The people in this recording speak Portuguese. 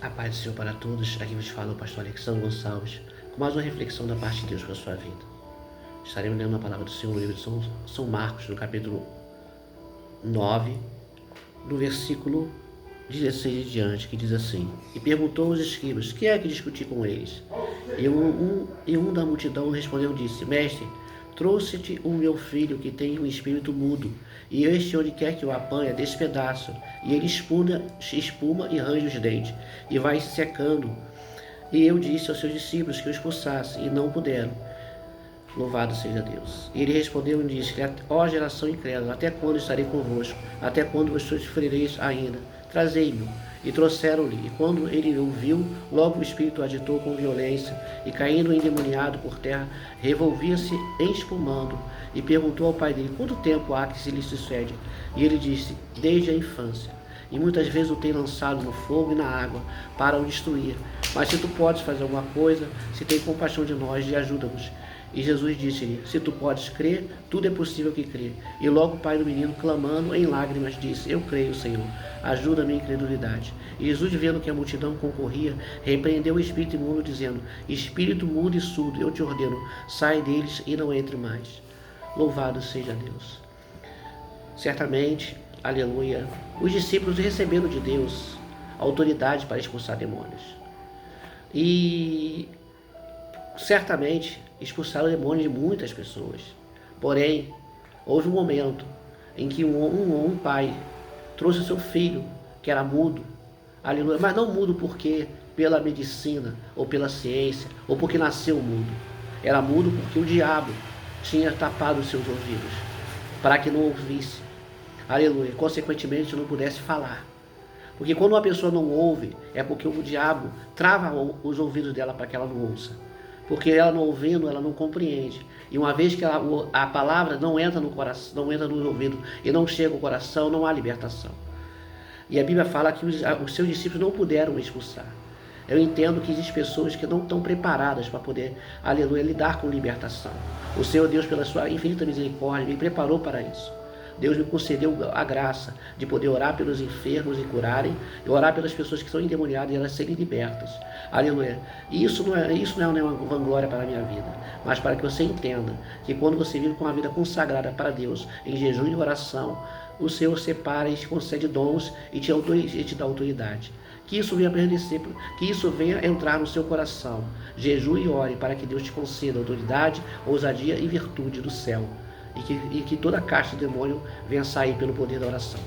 A paz do Senhor para todos. Aqui vos fala o pastor Alexandre Gonçalves com mais uma reflexão da parte de Deus para a sua vida. Estaremos lendo a palavra do Senhor no livro de São Marcos, no capítulo 9, no versículo 16 em diante, que diz assim: E perguntou aos escribas, que é que discutir com eles? E um da multidão respondeu e disse: Mestre, trouxe-te o meu filho que tem um espírito mudo, e este onde quer que o apanha despedaça, e ele espuma e range os dentes, e vai se secando. E eu disse aos seus discípulos que o expulsassem, e não puderam. Louvado seja Deus. E ele respondeu e disse: Ó geração incrédula, até quando estarei convosco? Até quando vos sofrereis ainda? Trazei-me. E trouxeram-lhe. E quando ele o viu, logo o espírito o agitou com violência, e caindo endemoniado por terra, revolvia-se espumando, e perguntou ao pai dele: Quanto tempo há que se lhe sucede? E ele disse: Desde a infância. E muitas vezes o tem lançado no fogo e na água para o destruir. Mas se tu podes fazer alguma coisa, se tem compaixão de nós, e ajuda-nos. E Jesus disse-lhe: Se tu podes crer, tudo é possível que crê. E logo o pai do menino, clamando em lágrimas, disse: Eu creio, Senhor, ajuda a minha incredulidade. E Jesus, vendo que a multidão concorria, repreendeu o espírito imundo, dizendo: Espírito mudo e surdo, eu te ordeno, sai deles e não entre mais. Louvado seja Deus. Certamente, aleluia, os discípulos receberam de Deus autoridade para expulsar demônios. E certamente expulsaram demônios de muitas pessoas. Porém, houve um momento em que um pai trouxe o seu filho, que era mudo, aleluia, mas não mudo porque pela medicina, ou pela ciência, ou porque nasceu mudo. Era mudo porque o diabo tinha tapado os seus ouvidos, para que não ouvisse, aleluia, consequentemente não pudesse falar. Porque quando uma pessoa não ouve, é porque o diabo trava os ouvidos dela para que ela não ouça. Porque ela não ouvindo, ela não compreende. E uma vez que a palavra não entra no coração, não entra no ouvido e não chega ao coração, não há libertação. E a Bíblia fala que os seus discípulos não puderam expulsar. Eu entendo que existem pessoas que não estão preparadas para poder, aleluia, lidar com libertação. O Senhor Deus, pela sua infinita misericórdia, me preparou para isso. Deus me concedeu a graça de poder orar pelos enfermos e curarem, e orar pelas pessoas que estão endemoniadas e elas serem libertas. Aleluia. E isso não é uma vanglória para a minha vida, mas para que você entenda que quando você vive com a vida consagrada para Deus, em jejum e oração, o Senhor separa e te concede dons e te dá autoridade. Que isso venha permanecer, que isso venha entrar no seu coração. Jejum e ore para que Deus te conceda autoridade, ousadia e virtude do céu. E que toda a caixa do demônio venha sair pelo poder da oração.